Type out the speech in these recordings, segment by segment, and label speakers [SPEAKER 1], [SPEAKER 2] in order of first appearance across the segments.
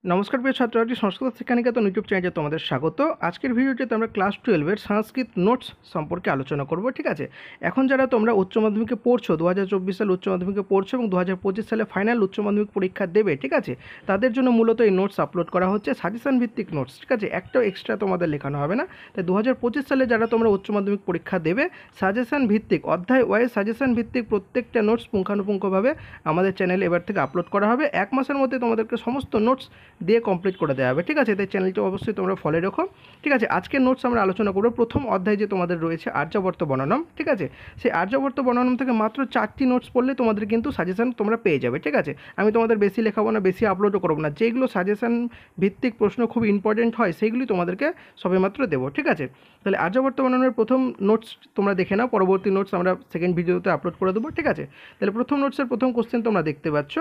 [SPEAKER 1] নমস্কার প্রিয় ছাত্রছাত্রী, সংস্কৃত শিক্ষানিকেতন ইউটিউব চ্যানেলে তোমাদের স্বাগত। আজকের ভিডিওটিতে আমরা ক্লাস 12-এর সংস্কৃত নোটস সম্পর্কে আলোচনা করব। ঠিক আছে, এখন যারা তোমরা উচ্চ মাধ্যমিকে পড়ছো, 2024 সালে উচ্চ মাধ্যমিকে পড়ছো এবং 2025 সালে ফাইনাল উচ্চ মাধ্যমিক পরীক্ষা দেবে, ঠিক আছে, তাদের জন্য মূলত এই নোটস আপলোড করা হচ্ছে, সাজেশন ভিত্তিক নোটস। ঠিক আছে, একটাও এক্সট্রা তোমাদের লেখানো হবে না। তাই 2025 সালে যারা তোমরা উচ্চ মাধ্যমিক পরীক্ষা দেবে, সাজেশন ভিত্তিক অধ্যায় ওয়াইজ সাজেশন ভিত্তিক প্রত্যেকটা নোটস পুঙ্খানুপুঙ্খভাবে আমাদের চ্যানেলে এবার থেকে আপলোড করা হবে। এক মাসের মধ্যে তোমাদেরকে সমস্ত নোটস দিয়ে কমপ্লিট করে দেওয়া হবে। ঠিক আছে, তাই চ্যানেলটা অবশ্যই তোমরা ফলো রেখো। ঠিক আছে, আজকের নোটস আমরা আলোচনা করবো প্রথম অধ্যায় যে তোমাদের রয়েছে আর্যাবর্ত বর্ণনম। ঠিক আছে, সেই আর্যাবর্ত বর্ণনম থেকে মাত্র 4টি নোটস পড়লে তোমাদের কিন্তু সাজেশন তোমরা পেয়ে যাবে। ঠিক আছে, আমি তোমাদের বেশি লেখাবো না, বেশি আপলোডও করবো না। যেগুলো সাজেশন ভিত্তিক প্রশ্ন খুব ইম্পর্টেন্ট হয় সেইগুলি তোমাদেরকে সবেমাত্র দেবো। ঠিক আছে, তাহলে আর্যাবর্ত বর্ণনের প্রথম নোটস তোমরা দেখে নাও, পরবর্তী নোটস আমরা সেকেন্ড ভিডিওতে আপলোড করে দেবো। ঠিক আছে, তাহলে প্রথম নোটসের প্রথম কোশ্চেন তোমরা দেখতে পাচ্ছ,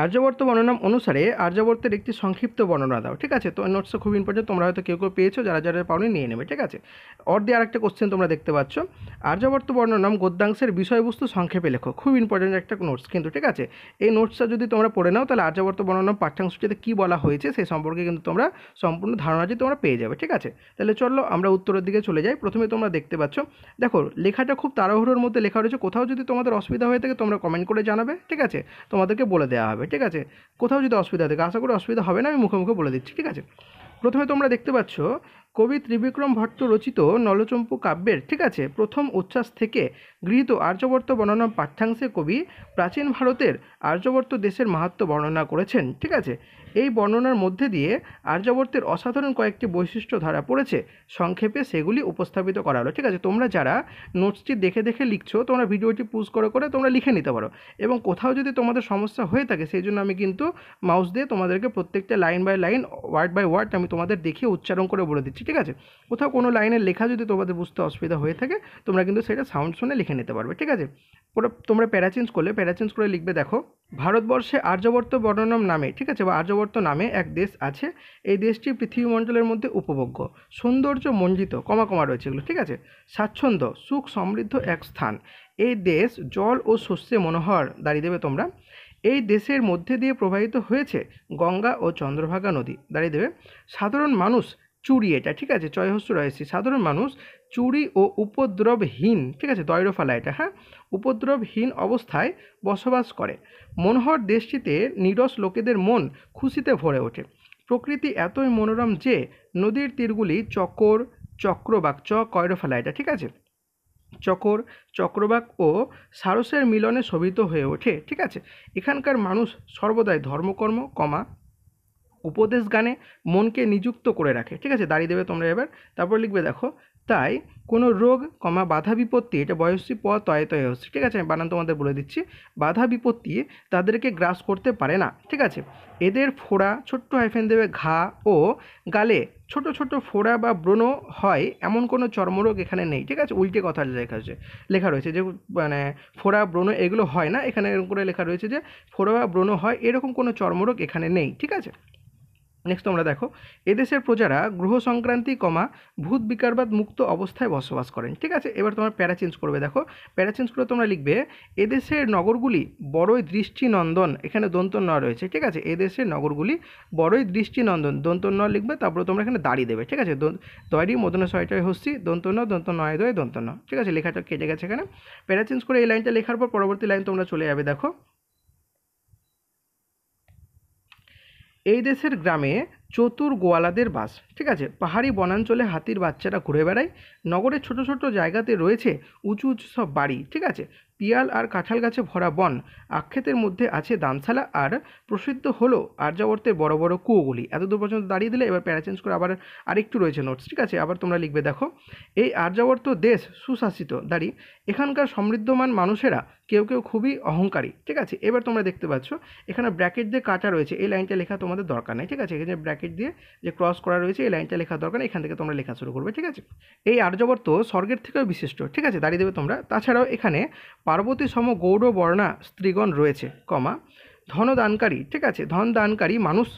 [SPEAKER 1] আর্যাবর্ত বর্ণনাম অনুসারে আর্যাবর্তের একটি সংক্ষিপ্ত বর্ণনা দাও। ঠিক আছে, তো নোটসটা খুব ইম্পর্টেন্ট, তোমরা হয়তো কেউ কেউ পেয়েছো, যারা যারা পাওনি নিয়ে নেবে। ঠিক আছে, দিয়ে আরেকটা কোশ্চেন তোমরা দেখতে পাচ্ছ, আর্যাবর্ত বর্ণনাম গদ্যাংশের বিষয়বস্তু সংক্ষেপে লেখো। খুব ইম্পর্টেন্ট একটা নোটস কিন্তু। ঠিক আছে, এই নোটসটা যদি তোমরা পড়ে নাও, তাহলে আর্যাবর্ত বর্ণনাম পাঠ্যাংশটিতে কী বলা হয়েছে সেই সম্পর্কে কিন্তু তোমরা সম্পূর্ণ ধারণাটি তোমরা পেয়ে যাবে। ঠিক আছে, তাহলে চলো আমরা উত্তরের দিকে চলে যাই। প্রথমে তোমরা দেখতে পাচ্ছ, দেখো লেখাটা খুব তাড়াহুড়োর মধ্যে লেখা রয়েছে। কোথাও যদি তোমাদের অসুবিধা হয়ে থাকে তোমরা কমেন্ট করে জানাবে। ঠিক আছে, তোমাদেরকে বলে দেওয়া হবে। ঠিক আছে, কোথাও যদি অসুবিধা থাকে, আশা করি অসুবিধা হবে না, আমি মুখে মুখে বলে দিচ্ছি। ঠিক আছে, প্রথমে তোমরা দেখতে পাচ্ছ, কবি ত্রিবিক্রম ভট্ট রচিত নলচম্পু কাব্যের, ঠিক আছে, প্রথম উচ্ছ্বাস থেকে গৃহীত আর্যাবর্ত বর্ণনা পাঠ্যাংশে কবি প্রাচীন ভারতের আর্যাবর্ত দেশের মাহাত্ম্য বর্ণনা করেছেন। ঠিক আছে, এই বর্ণনার মধ্যে দিয়ে আর্যাবর্তের অসাধারণ কয়েকটি বৈশিষ্ট্য ধরা পড়েছে, সংক্ষেপে সেগুলি উপস্থাপিত করা হলো। ঠিক আছে, তোমরা যারা নোটসটি দেখে দেখে লিখছো, তোমরা ভিডিওটি পুজ করে করে তোমরা লিখে নিতে পারো, এবং কোথাও যদি তোমাদের সমস্যা হয়ে থাকে সেই জন্য আমি কিন্তু মাউস দিয়ে তোমাদেরকে প্রত্যেকটা line by line, word by word আমি তোমাদের দেখিয়ে উচ্চারণ করে বলে দিচ্ছি। ঠিক আছে, কোথাও কোনো লাইনের লেখা যদি তোমাদের বুঝতে অসুবিধা হয়ে থাকে, তোমরা কিন্তু সেটা সাউন্ড শুনে লিখে নিতে পারবে। ঠিক আছে, তোমরা প্যারা চেঞ্জ করে লিখবে। দেখো, ভারতবর্ষে আর্যাবর্ত বর্ণনম নামে, ঠিক আছে, বা আর্যাবর্ত নামে এক দেশ আছে। এই দেশটি পৃথিবী মণ্ডলের মধ্যে উপভোগ্য, সৌন্দর্য মণ্ডিত, কমা কমা রয়েছে এগুলো। ঠিক আছে, স্বাচ্ছন্দ্য, সুখ সমৃদ্ধ এক স্থান। এই দেশ জল ও শস্যে মনোহর, দাঁড়িয়ে দেবে তোমরা। এই দেশের মধ্যে দিয়ে প্রবাহিত হয়েছে গঙ্গা ও চন্দ্রভাগা নদী, দাঁড়িয়ে দেবে। সাধারণ মানুষ চুরি, এটা ঠিক আছে, চয়হস্য রয়েছে, সাধারণ মানুষ চুরি ও উপদ্রবহীন, ঠিক আছে, দয়রফালা এটা, হ্যাঁ, উপদ্রবহীন অবস্থায় বসবাস করে। মনোহর দেশটিতে নিরস লোকেদের মন খুশিতে ভরে ওঠে। প্রকৃতি এতই মনোরম যে নদীর তীরগুলি চক্রবাক, কয়রফালা এটা, ঠিক আছে, চক্রবাক ও সারসের মিলনে শোভিত হয়ে ওঠে। ঠিক আছে, এখানকার মানুষ সর্বদাই ধর্মকর্ম, উপদেশ গানে মনকে নিযুক্ত করে রাখে। ঠিক আছে, দাঁড়িয়ে দেবে তোমরা এবার। তারপর লিখবে, দেখো, তাই কোনো রোগ, বাধা বিপত্তি, এটা বয়সী প তয়ে তয়ে হচ্ছে। ঠিক আছে, আমি বানান তোমাদের বলে দিচ্ছি, বাধা বিপত্তি তাদেরকে গ্রাস করতে পারে না। ঠিক আছে, এদের ফোড়া, ছোট্ট হাইফেন দেবে, ঘা ও গালে ছোট ছোট ফোড়া বা ব্রণ হয় এমন কোনো চর্মরোগ এখানে নেই। ঠিক আছে, উল্টে কথা লেখা রয়েছে যে ফোড়া ব্রণ এগুলো হয় না, এখানে এরকম করে লেখা রয়েছে যে ফোড়া বা ব্রণ হয়, এরকম কোনো চর্মরোগ এখানে নেই। ঠিক আছে, নেক্সট তোমরা দেখো, এদেশের প্রজারা গ্রহ সংক্রান্তি, ভূত বিকারবাদ মুক্ত অবস্থায় বসবাস করেন। ঠিক আছে, এবার তোমরা প্যারা চেঞ্জ করবে। দেখো, প্যারা চেঞ্জ করে তোমরা লিখবে, এদেশের নগরগুলি বড়ই দৃষ্টিনন্দন, এখানে দন্ত ন রয়েছে। ঠিক আছে, এদেশের নগরগুলি বড়ই দৃষ্টিনন্দন, দন্ত ন লিখবে, তারপরে তোমরা এখানে দাঁড়িয়ে দেবে। ঠিক আছে, দয়রি মদনা ছয়টায় হস্যি, দন্ত নয় দয় দন্ত ন। ঠিক আছে, লেখাটা কেটে গেছে এখানে। প্যারা চেঞ্জ করে এই লাইনটা লেখার পর পরবর্তী লাইন তোমরা চলে যাবে। দেখো, এই দেশের গ্রামে চতুর গোয়ালাদের বাস। ঠিক আছে, পাহাড়ি বনাঞ্চলে হাতির বাচ্চারা ঘুরে বেড়ায়। নগরের ছোট ছোট জায়গাতে রয়েছে উঁচু উঁচু সব বাড়ি। ঠিক আছে, পিয়াল আর কাঁঠাল গাছে ভরা বন, আক্ষেতের মধ্যে আছে দামশালা, আর প্রসিদ্ধ হলো আর্যাবর্তের বড় বড় কুয়োগুলি। এতদূর পর্যন্ত দাঁড়িয়ে দিলে এবার প্যারা চেঞ্জ করে আবার আরেকটু রয়েছে নোটস। ঠিক আছে, আবার তোমরা লিখবে, দেখো, এই আর্যাবর্ত দেশ সুশাসিত, দাঁড়ি, এখানকার সমৃদ্ধমান মানুষেরা কেউ কেউ খুবই অহংকারী। ঠিক আছে, এবার তোমরা দেখতে পাচ্ছ এখানে ব্র্যাকেট দিয়ে কাটা রয়েছে, এই লাইনটা লেখা তোমাদের দরকার নেই। ঠিক আছে, এখানে ব্র্যাকেট দিয়ে যে ক্রস করা রয়েছে এই লাইনটা লেখা দরকার নেই, এখান থেকে তোমরা লেখা শুরু করবে। ঠিক আছে, এই আর্যাবর্ত স্বর্গের থেকেও বিশিষ্ট। ঠিক আছে, দাঁড়িয়ে দেবে তোমরা। তাছাড়াও এখানে পার্বতী সম গৌড় বর্ণা স্ত্রীগণ রয়েছে, ধনদানকারী, ঠিক আছে, ধনদানকারী মানুষ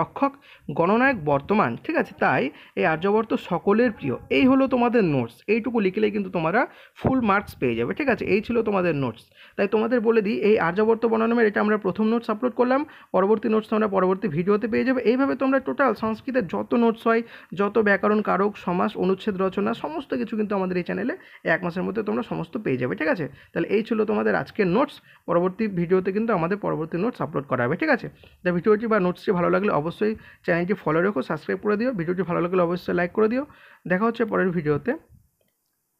[SPEAKER 1] রক্ষক গণনায়ক বর্তমান, ঠিক আছে, তাই এই আর্যবর্ত সকলের প্রিয়। এই হলো তোমাদের নোটস, এইটুকু লিখলেই কিন্তু তোমরা ফুল মার্কস পেয়ে যাবে, ঠিক আছে। এই ছিল তোমাদের নোটস। তাই তোমাদের বলে দিই, এই আর্যবর্ত বর্ণনামের এটা আমরা প্রথম নোটস আপলোড করলাম, পরবর্তী নোটস তোমরা পরবর্তী ভিডিওতে পেয়ে যাবে। এইভাবে তোমরা টোটাল সংস্কৃতের যত নোটস হয়, যত ব্যাকরণ, কারক, সমাস, অনুচ্ছেদ রচনা, সমস্ত কিছু কিন্তু আমাদের এই চ্যানেলে 1 মাসের মধ্যে তোমরা সমস্ত পেয়ে যাবে, ঠিক আছে। তাহলে এই ছিল তোমাদের আজকের নোটস। পরবর্তী ভিডিওতে কিন্তু আমাদের পরবর্তী নোটস আপলোড করা হবে, ঠিক আছে। তা ভিডিওটি বা নোটসটি ভালো লাগলে অবশ্যই চ্যানেলটি ফলো রেখো, সাবস্ক্রাইব করে দিও। ভিডিওটি ভালো লাগলে অবশ্যই লাইক করে দিও। দেখা হচ্ছে পরের ভিডিওতে।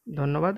[SPEAKER 1] ধন্যবাদ।